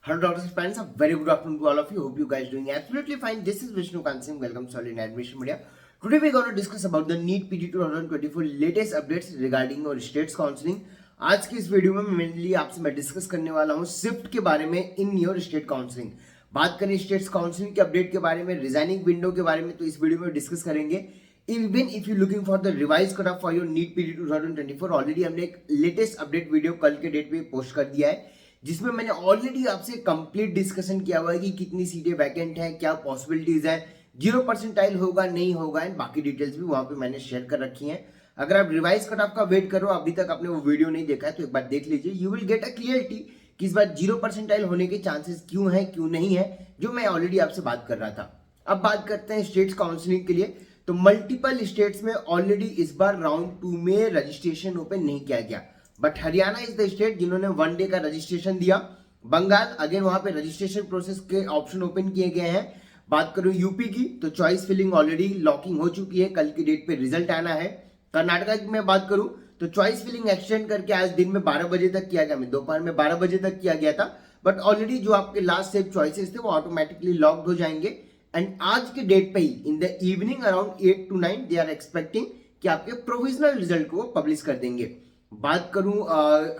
Hello, doctors, friends. A very good afternoon to all of you. Hope you guys doing absolutely fine. This is Vishnu Kansing. Welcome, Solid Admission Media. Today we're going to discuss about the NEET PG 2024 latest updates regarding और states counselling. आज की इस video में mainly आपसे मैं discuss करने वाला हूँ शिफ्ट के बारे में इन योर स्टेट काउंसलिंग. बात करें स्टेट्स काउंसलिंग के अपडेट के बारे में, रिजाइनिंग विंडो के बारे में, तो इस वीडियो में डिस्कस करेंगे. Even if you looking for the revise cut off for your NEET PG 2024, already हमने एक लेटेस्ट अपडेट वीडियो कल के डेट पे पोस्ट कर दिया है, जिसमें मैंने ऑलरेडी आपसे कंप्लीट डिस्कशन किया हुआ है कि कितनी सीटें वैकेंट हैं, क्या पॉसिबिलिटीज है, 0% होगा नहीं होगा, एंड बाकी डिटेल्स भी वहां पे मैंने शेयर कर रखी हैं. अगर आप रिवाइज कट ऑफ का वेट करो, अभी तक आपने वो वीडियो नहीं देखा है तो एक बार देख लीजिए. You will get a clarity कि इस बार 0% होने के चांसेस क्यों है क्यों नहीं है, जो मैं ऑलरेडी आपसे बात कर रहा था. अब बात करते हैं स्टेट्स काउंसलिंग के लिए. तो मल्टीपल स्टेट्स में ऑलरेडी इस बार राउंड 2 में रजिस्ट्रेशन ओपन नहीं किया गया, but Haryana is the state जिन्होंने 1 डे का रजिस्ट्रेशन दिया. बंगाल अगेन वहां पे रजिस्ट्रेशन प्रोसेस के ऑप्शन ओपन किए गए हैं. बात करूं यूपी की, तो चॉइस फिलिंग ऑलरेडी लॉकिंग हो चुकी है, कल की डेट पे रिजल्ट आना है. कर्नाटका की मैं बात करूं तो चॉइस फिलिंग एक्सटेंड करके आज दिन में 12 बजे तक किया गया, दोपहर में 12 बजे तक किया गया था, बट ऑलरेडी जो आपके लास्ट सेव चॉइसेस थे वो ऑटोमेटिकली लॉक्ड हो जाएंगे. एंड आज के डेट पे ही in the evening around 8 to 9 they are expecting कि आपके प्रोविजनल रिजल्ट को पब्लिश कर देंगे. बात करूं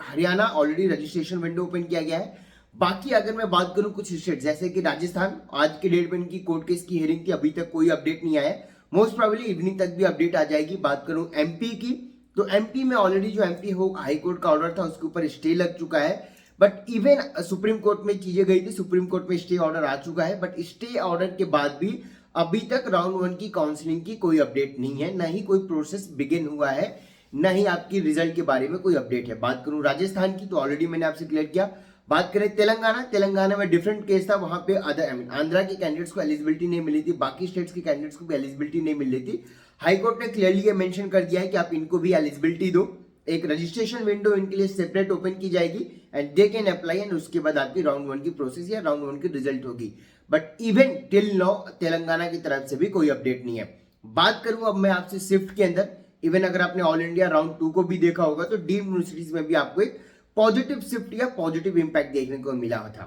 Haryana, already registration window open किया गया है. बाकी अगर मैं बात करूं कुछ स्टेट जैसे कि राजस्थान, आज के डेट पे इनकी कोर्ट केस की हियरिंग थी, अभी तक कोई अपडेट नहीं आया. मोस्ट प्रोबेबली इवनिंग तक भी अपडेट आ जाएगी. बात करूं एमपी की, तो एमपी में ऑलरेडी जो एमपी हो हाई कोर्ट का ऑर्डर था उसके ऊपर स्टे लग चुका है, बट इवन सुप्रीम कोर्ट में चीजें गई थी, सुप्रीम कोर्ट में स्टे ऑर्डर आ चुका है, बट स्टे ऑर्डर के बाद भी अभी तक राउंड 1 की काउंसलिंग की कोई अपडेट नहीं है, ना ही कोई प्रोसेस बिगिन हुआ है, ना ही आपकी रिजल्ट के बारे में कोई अपडेट है. बात करूं राजस्थान की, तो ऑलरेडी मैंने आपसे क्लियर किया. बात करें तेलंगाना, तेलंगाना में डिफरेंट केस था, वहां पे आंध्रा के कैंडिडेट्स को एलिजिबिलिटी नहीं मिली थी, बाकी स्टेट्स के कैंडिडेट्स को भी एलिजिबिलिटी नहीं मिल रही थी. हाईकोर्ट ने क्लियरली ये मेंशन कर दिया है कि आप इनको भी एलिजिबिलिटी दो. एक रजिस्ट्रेशन विंडो इनके लिए सेपरेट ओपन की जाएगी and they can apply, and उसके बाद आपकी राउंड 1 की प्रोसेस या राउंड 1 की रिजल्ट होगी. But even till now Telangana की तरफ से भी कोई अपडेट नहीं है. बात करूं अब मैं आपसे शिफ्ट के अंदर, इवन अगर आपने ऑल इंडिया राउंड 2 को भी देखा होगा तो डीम्ड यूनिवर्सिटीज में भी आपको एक पॉजिटिव शिफ्ट या पॉजिटिव इंपैक्ट देखने को मिला था.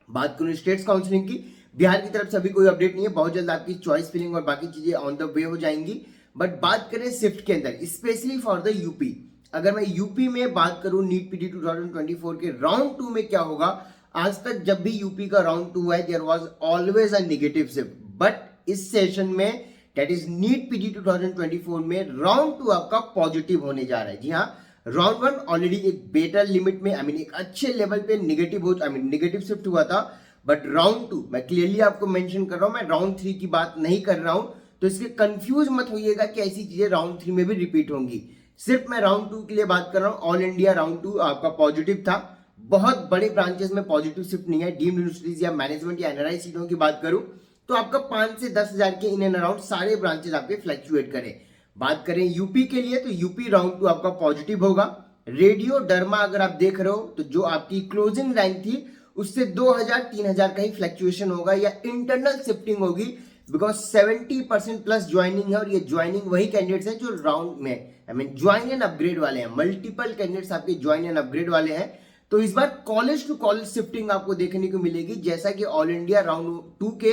बात करूं स्टेट्स काउंसलिंग की, बिहार की तरफ से अभी कोई अपडेट नहीं है, बहुत जल्द आपकी चॉइस फिलिंग और बाकी चीजें ऑन द वे हो जाएंगी. बट बात करें शिफ्ट के अंदर स्पेशली फॉर द यूपी, अगर मैं यूपी में बात करूं नीट पीटी 2024 के राउंड 2 में क्या होगा, आज तक जब भी यूपी का राउंड 2 है there was always a negative shift, but इस सेशन में दैट इज नीट पीटी 2024 में राउंड 2 आपका पॉजिटिव होने जा रहा है. जी हाँ, राउंड 1 ऑलरेडी एक बेटर लिमिट में, एक अच्छे लेवल पे नेगेटिव शिफ्ट हुआ था, बट राउंड 2 मैं क्लियरली आपको मेंशन कर रहा हूं, मैं राउंड 3 की बात नहीं कर रहा हूं, तो इसके कंफ्यूज मत होइएगा कि ऐसी चीजें राउंड 3 में भी रिपीट होंगी. सिर्फ मैं राउंड 2 के लिए बात कर रहा हूं. ऑल इंडिया राउंड 2 आपका पॉजिटिव था, बहुत बड़े ब्रांचेस में पॉजिटिव शिफ्ट नहीं है. डीम्ड यूनिवर्सिटीज या मैनेजमेंट या एनआरआई सीटों की बात करूं तो आपका 5 से 10 हजार के इन एंड अराउंड सारे ब्रांचेस आपके फ्लक्चुएट करें. बात करें यूपी के लिए, तो यूपी राउंड 2 आपका पॉजिटिव होगा. रेडियो डर्मा अगर आप देख रहे हो तो जो आपकी क्लोजिंग रैंक थी उससे 2000-3000 का ही फ्लक्चुएशन होगा या इंटरनल शिफ्टिंग होगी, बिकॉज 70% प्लस ज्वाइनिंग है, और ये ज्वाइनिंग वही कैंडिडेट्स हैं जो राउंड में ज्वाइन एंड अपग्रेड वाले हैं. मल्टीपल कैंडिडेट्स आपके ज्वाइन एंड अपग्रेड वाले हैं. तो इस बार कॉलेज टू कॉलेज शिफ्टिंग आपको देखने को मिलेगी, जैसा कि ऑल इंडिया राउंड 2 के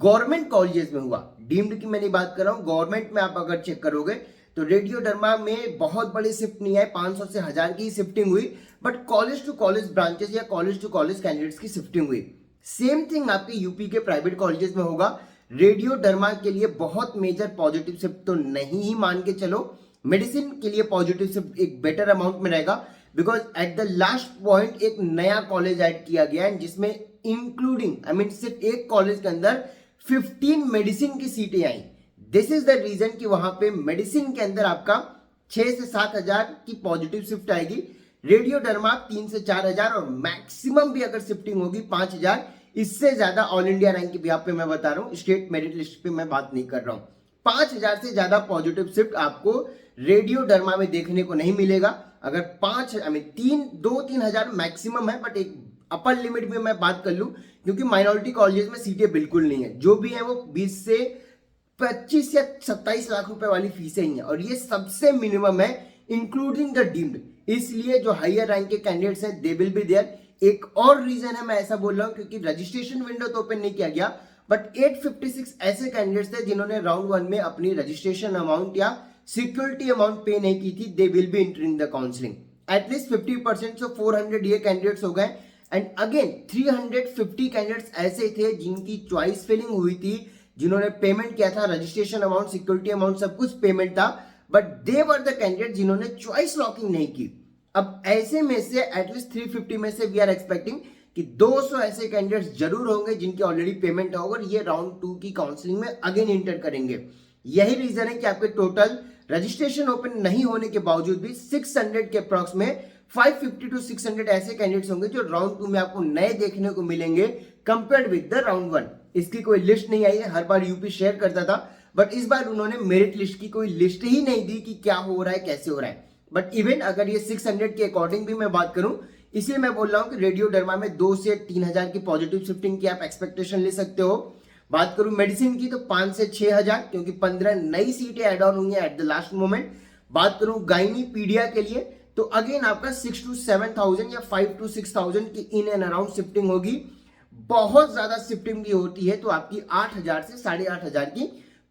गवर्नमेंट कॉलेजेस में हुआ. डीम्ड की मैंने बात कर रहा हूं, गवर्नमेंट में आप अगर चेक करोगे तो रेडियो डर्मा में बहुत बड़ी शिफ्ट नहीं है, 500 से 1000 की शिफ्टिंग हुई, but college to college branches या कॉलेज टू कॉलेज कैंडिडेट्स की शिफ्टिंग हुई. सेम थिंग आपके यूपी के प्राइवेट कॉलेजेस में होगा. रेडियो डर्मा के लिए बहुत मेजर पॉजिटिव शिफ्ट तो नहीं ही मान के चलो, मेडिसिन के लिए पॉजिटिव शिफ्ट एक बेटर अमाउंट में रहेगा, because at the last point एक नया कॉलेज ऐड किया गया है जिसमें इंक्लूडिंग सिर्फ एक कॉलेज के अंदर 15 मेडिसिन की सीटें आई. दिस इज द रीजन कि वहां पे मेडिसिन के अंदर आपका 6 से 7 हजार की पॉजिटिव शिफ्ट आएगी. रेडियो डर्मा 3 से 4 हजार, और मैक्सिमम भी अगर शिफ्टिंग होगी 5 हजार. इससे ज्यादा ऑल इंडिया रैंक के बिहाफ पे मैं बता रहा हूं, स्टेट मेरिट लिस्ट पे मैं बात नहीं कर रहा हूं. 5000 से ज्यादा पॉजिटिव शिफ्ट आपको रेडियो डर्मा में देखने को नहीं मिलेगा. अगर 2-3 हजार मैक्सिमम है, बट एक अपर लिमिट में मैं बात कर लूं, क्योंकि माइनॉरिटी कॉलेजेस में सीटें बिल्कुल नहीं है, जो भी है वो 20 से 25 या 27 लाख रुपए वाली फीसें ही हैं, और ये सबसे मिनिमम है इंक्लूडिंग द डीम्ड. इसलिए जो हायर रैंक के कैंडिडेट्स हैं दे विल बी देयर. एक और रीजन है मैं ऐसा बोल रहा हूं क्योंकि रजिस्ट्रेशन विंडो तो ओपन नहीं किया गया, बट 856 ऐसे कैंडिडेट्स थे जिन्होंने राउंड 1 में अपनी रजिस्ट्रेशन अमाउंट या सिक्योरिटी अमाउंट पे नहीं की थी. They will be entering the counselling. At least 50%, सो 400 ये कैंडिडेट्स हो गए. एंड अगेन 350 कैंडिडेट्स ऐसे थे जिनकी चॉइस फिलिंग हुई थी, जिन्होंने पेमेंट किया था, रजिस्ट्रेशन अमाउंट, सिक्योरिटी अमाउंट सब कुछ पेमेंट था, but they were the candidate जिन्होंने चॉइस लॉकिंग नहीं की. अब ऐसे में से एटलीस्ट 350 में से वी आर एक्सपेक्टिंग कि 200 ऐसे कैंडिडेट्स जरूर होंगे जिनकी ऑलरेडी पेमेंट होगा और ये राउंड 2 की काउंसलिंग में अगेन इंटर करेंगे. यही रीजन है कि आपके टोटल रजिस्ट्रेशन ओपन नहीं होने के बावजूद भी 600 के अप्रॉक्स में 550 to 600 ऐसे कैंडिडेट्स होंगे जो राउंड 2 में आपको नए देखने को मिलेंगे कंपेयर्ड विद द राउंड 1. इसकी कोई लिस्ट नहीं आई है, हर बार यूपी शेयर करता था, बट इस बार उन्होंने मेरिट लिस्ट की कोई लिस्ट ही नहीं दी कि क्या हो रहा है, कैसे हो रहा है. बट इवन अगर ये 600 के अकॉर्डिंग भी मैं बात करूं, इसलिए मैं बोल रहा हूं कि रेडियो डर्मा में 2 से 3,000 की पॉजिटिव शिफ्टिंग की आप एक्सपेक्टेशन ले सकते हो. बात करूं मेडिसिन की तो 5 से 6,000, क्योंकि 15 नई सीटें एड ऑन हुई हैं एट द लास्ट मोमेंट. बात करूं गायनी पीडिया के लिए तो अगेन आपका 6 to 7,000 या 5 to 6,000 की इन एंड अराउंड शिफ्टिंग होगी. बहुत ज्यादा शिफ्टिंग भी होती है तो आपकी 8,000 से 8,500 की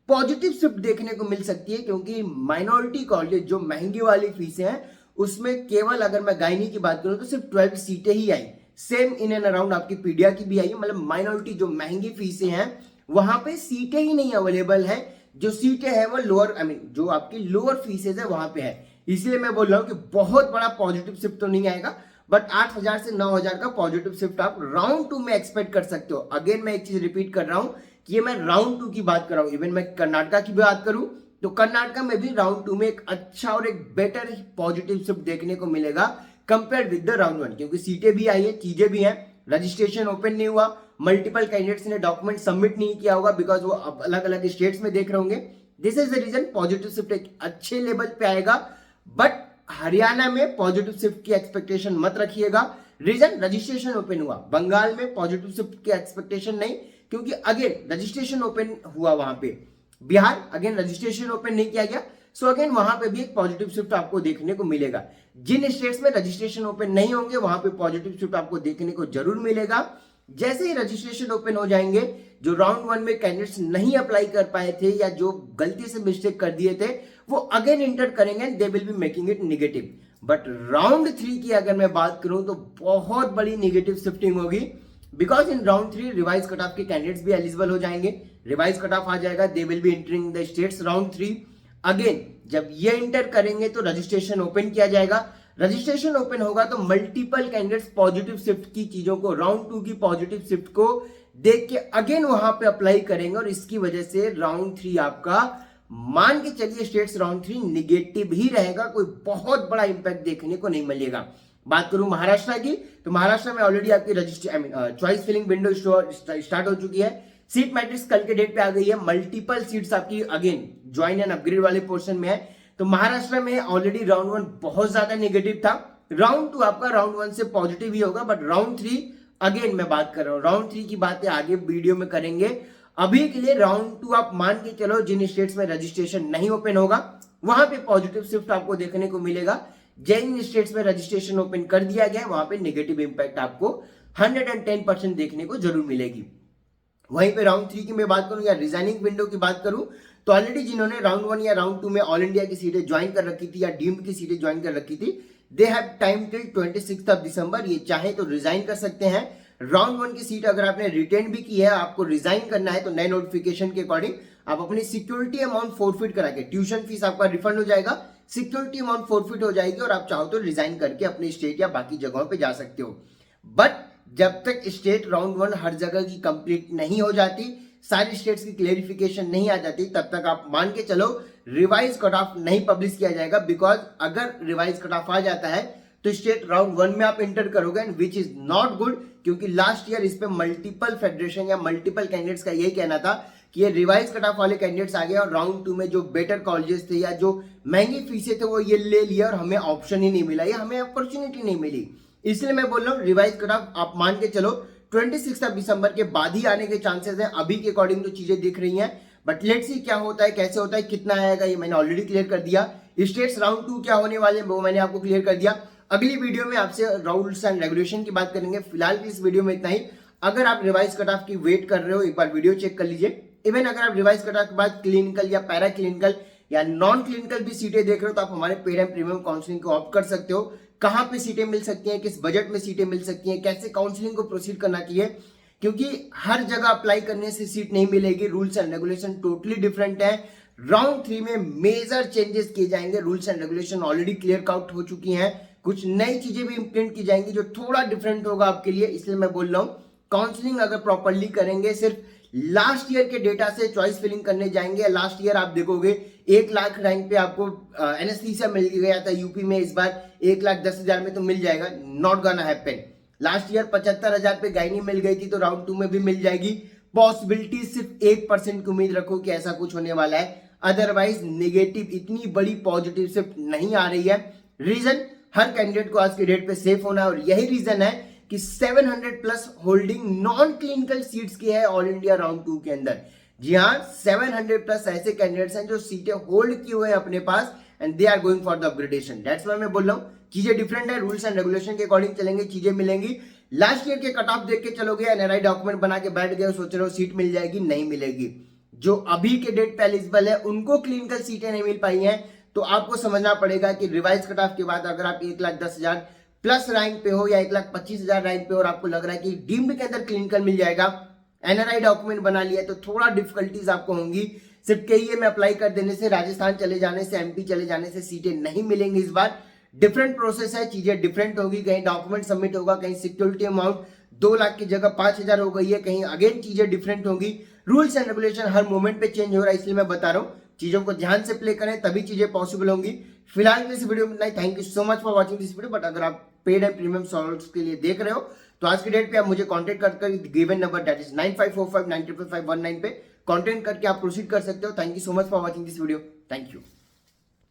पॉजिटिव शिफ्ट देखने को मिल सकती है, क्योंकि माइनॉरिटी कॉलेज जो महंगी वाली फीसें हैं उसमें केवल अगर मैं गायनी की बात करूं तो सिर्फ 12 सीटें ही आई. सेम इन एंड अराउंड आपकी पीडिया की भी आई है. मतलब माइनॉरिटी जो महंगी फीसें हैं वहां पे सीटें ही नहीं अवेलेबल है. जो सीटें हैं वो लोअर जो आपकी लोअर फीसेज है वहां पे है. इसलिए मैं बोल रहा हूं कि बहुत बड़ा पॉजिटिव शिफ्ट तो नहीं आएगा, बट 8,000 से 9,000 का पॉजिटिव शिफ्ट आप राउंड 2 में एक्सपेक्ट कर सकते हो. अगेन मैं एक चीज रिपीट कर रहा हूं कि ये मैं राउंड 2 की बात कर रहा हूं. इवन मैं कर्नाटका की बात करूं तो कर्नाटका में भी राउंड 2 में एक अच्छा और एक बेटर पॉजिटिव शिफ्ट देखने को मिलेगा कंपेयर विद द राउंड 1, क्योंकि सीटें भी आई है, चीजें भी हैं, रजिस्ट्रेशन ओपन नहीं हुआ, मल्टीपल कैंडिडेट्स ने डॉक्यूमेंट सबमिट नहीं किया होगा बिकॉज वो अलग अलग स्टेट्स में देख रहे होंगे. This is the reason positive shift एक अच्छे लेवल पे आएगा. बट हरियाणा में पॉजिटिव शिफ्ट की एक्सपेक्टेशन मत रखिएगा. रीजन रजिस्ट्रेशन ओपन हुआ. बंगाल में पॉजिटिव शिफ्ट की एक्सपेक्टेशन नहीं, क्योंकि अगेन रजिस्ट्रेशन ओपन हुआ वहां पे. बिहार अगेन रजिस्ट्रेशन ओपन नहीं किया गया, सो अगेन वहां पे भी एक पॉजिटिव शिफ्ट आपको देखने को मिलेगा. जिन स्टेट्स में रजिस्ट्रेशन ओपन नहीं होंगे वहां पे पॉजिटिव शिफ्ट आपको देखने को जरूर मिलेगा. जैसे ही रजिस्ट्रेशन ओपन हो जाएंगे, जो राउंड 1 में कैंडिडेट्स नहीं अप्लाई कर पाए थे या जो गलती से मिस्टेक कर दिए थे वो अगेन इंटर करेंगे, they will be making it negative. But round 3 की अगर मैं बात करूं तो बहुत बड़ी नेगेटिव शिफ्टिंग होगी, because in round 3 revise cut of के कैंडिडेट्स भी एलिजिबल हो जाएंगे. रिवाइज कट ऑफ आ जाएगा, they will be entering the states round 3. Again जब ये इंटर करेंगे तो रजिस्ट्रेशन ओपन किया जाएगा. रजिस्ट्रेशन ओपन होगा तो मल्टीपल कैंडिडेट्स पॉजिटिव शिफ्ट की चीजों को, राउंड 2 की पॉजिटिव शिफ्ट को देख के अगेन वहां पे अप्लाई करेंगे और इसकी वजह से राउंड 3 आपका मान के चलिए स्टेट्स राउंड 3 निगेटिव ही रहेगा. कोई बहुत बड़ा इंपैक्ट देखने को नहीं मिलेगा. बात करूं महाराष्ट्र की तो महाराष्ट्र में ऑलरेडी आपकी चॉइस फिलिंग विंडो स्टार्ट हो चुकी है. सीट मैट्रिक्स कल के डेट पे आ गई है. मल्टीपल सीट्स आपकी अगेन ज्वाइन एंड अपग्रेड वाले पोर्शन में है. तो महाराष्ट्र में ऑलरेडी राउंड 1 बहुत ज्यादा नेगेटिव था. राउंड 2 आपका राउंड 1 से पॉजिटिव ही होगा, बट राउंड 3 अगेन मैं बात कर रहा हूं, राउंड 3 की बातें आगे वीडियो में करेंगे. अभी के लिए राउंड 2 आप मान के चलो जिन स्टेट्स में रजिस्ट्रेशन नहीं ओपन होगा वहां पे पॉजिटिव शिफ्ट आपको देखने को मिलेगा. जिन स्टेट्स में रजिस्ट्रेशन ओपन कर दिया गया है वहां पे नेगेटिव इंपैक्ट आपको 110% देखने को जरूर मिलेगी. वहीं पे राउंड 3 की मैं बात करूं या रिजाइनिंग विंडो की बात करूं तो ऑलरेडी जिन्होंने राउंड 1 या राउंड 2 में ऑल इंडिया की सीटें ज्वाइन कर रखी थी या डीम्ड की सीटें ज्वाइन कर रखी थी, दे हैव टाइम टिल 26 दिसंबर. ये चाहे तो रिजाइन कर सकते हैं. राउंड 1 की सीट अगर आपने रिटेन भी की है, आपको रिजाइन करना है तो नए नोटिफिकेशन के अकॉर्डिंग आप अपनी सिक्योरिटी अमाउंट फोरफिट करा के, ट्यूशन फीस आपका रिफंड हो जाएगा, सिक्योरिटी अमाउंट फोरफिट हो जाएगी और आप चाहो तो रिजाइन करके अपनी स्टेट या बाकी जगहों पे जा सकते हो. बट जब तक स्टेट राउंड 1 हर जगह की कंप्लीट नहीं हो जाती, सारी स्टेट्स की क्लेरिफिकेशन नहीं आ जाती, तब तक आप मान के चलो रिवाइज कट ऑफ नहीं पब्लिश किया जाएगा. बिकॉज अगर रिवाइज कट ऑफ आ जाता है तो स्टेट राउंड 1 में आप इंटर करोगे and which is not good, क्योंकि लास्ट ईयर इस पे मल्टीपल फेडरेशन या मल्टीपल कैंडिडेट्स का यही कहना था कि ये रिवाइज कट ऑफ वाले कैंडिडेट्स आ गए और राउंड 2 में जो बेटर कॉलेजेस थे या जो महंगी फीसें थे वो ये ले लिया और हमें ऑप्शन ही नहीं मिला या हमें अपॉर्चुनिटी नहीं मिली. इसलिए मैं बोल रहा हूँ रिवाइज कट ऑफ आप मान के चलो 26 दिसंबर के बाद ही आने के चांसेस हैं. अभी के अकॉर्डिंग तो चीजें दिख रही हैं, बट लेट्स सी क्या होता है, कैसे होता है, कितना आएगा, ये मैंने ऑलरेडी क्लियर कर दिया. स्टेट्स राउंड 2 क्या होने वाले हैं वो मैंने आपको क्लियर कर दिया. अगली वीडियो में आपसे रूल्स एंड रेगुलेशन की बात करेंगे। फिलहाल की इस वीडियो में इतना ही। अगर आप रिवाइज कट ऑफ की वेट कर रहे हो, एक बार वीडियो चेक कर लीजिए। इवन अगर आप रिवाइज कट ऑफ के बाद क्लिनिकल या पैरा क्लिनिकल या नॉन क्लिनिकल भी सीटें देख रहे हो तो आप हमारे पेड एंड प्रीमियम काउंसलिंग को ऑप्ट कर सकते हो। कहां पे सीटें मिल सकती हैं, किस बजट में सीटें मिल सकती हैं, कैसे काउंसलिंग को प्रोसीड करना चाहिए, क्योंकि हर जगह अप्लाई करने से सीट नहीं मिलेगी। Rules and regulation totally different है। राउंड 3 में मेजर चेंजेस किए जाएंगे। Rules and regulation already clear out हो चुकी हैं, कुछ नई चीजें भी इंप्लीमेंट की जाएंगी जो थोड़ा डिफरेंट होगा आपके लिए। इसलिए मैं बोल रहा हूं काउंसलिंग अगर प्रॉपरली करेंगे, सिर्फ लास्ट ईयर के डेटा से चॉइस फिलिंग करने जाएंगे। लास्ट ईयर आप देखोगे 1 लाख रैंक पे आपको एनेस्थीसिया मिल गया था यूपी में, इस बार 1,10,000 में तो मिल जाएगा। Not gonna happen. Last year 75,000 पे गायनी मिल गई थी, तो राउंड 2 में भी मिल जाएगी। पॉसिबिलिटी सिर्फ 1% की उम्मीद रखो कि ऐसा कुछ होने वाला है, अदरवाइज नेगेटिव इतनी बड़ी पॉजिटिव शिफ्ट नहीं आ रही है। रीजन, हर कैंडिडेट को आज के डेट पे सेफ होना है, और यही रीजन है कि 700 plus holding non clinical seats की है ऑल इंडिया राउंड 2 के अंदर। जी हाँ, 700 प्लस ऐसे कैंडिडेट्स हैं जो सीटें होल्ड किए हुए हैं अपने पास, and they are going for the upgradation. That's why मैं बोल रहा हूं चीजें डिफरेंट है। रूल्स एंड रेगुलेशन के अकॉर्डिंग चलेंगे, चीजें मिलेंगी। लास्ट ईयर के कट ऑफ देख के चलोगे, एनआरआई डॉक्यूमेंट बना के बैठ गए, सोच रहे हो सीट मिल जाएगी, नहीं मिलेगी। जो अभी के डेट पे एलिजिबल है उनको क्लिनिकल सीटें नहीं मिल पाई हैं, तो आपको समझना पड़ेगा कि रिवाइज कट ऑफ के बाद अगर आप 1,10,000 प्लस रैंक पे हो या 1,25,000 रैंक पे और आपको लग रहा है कि डीम्ड के अंदर क्लिनिकल मिल जाएगा, एनआरआई डॉक्यूमेंट बना लिया, तो थोड़ा डिफिकल्टीज आपको होंगी। सिर्फ केईए में अप्लाई कर देने से, राजस्थान चले जाने से, एमपी चले जाने से सीटें नहीं मिलेंगी। इस बार डिफरेंट प्रोसेस है, चीजें डिफरेंट होगी। कहीं डॉक्यूमेंट सबमिट होगा, कहीं सिक्योरिटी अमाउंट 2 लाख की जगह 5,000 हो गई है, कहीं अगेन चीजें डिफरेंट होगी। Rules and regulation her moment पे चेंज हो रहा है, इसलिए मैं बता रहा हूँ चीजों को ध्यान से प्ले करें, तभी चीजें पॉसिबल होंगी। फिलहाल इस वीडियो में नहीं। Thank you so much for watching this video. But अगर आप पेड एंड प्रीमियम सॉल्व्स के लिए देख रहे हो तो आज की डेट पे आप मुझे कांटेक्ट कर गिवन नंबर दैट इज 9545955519 पे कांटेक्ट करके आप प्रोसीड कर सकते हो। Thank you so much for watching this video. Thank you.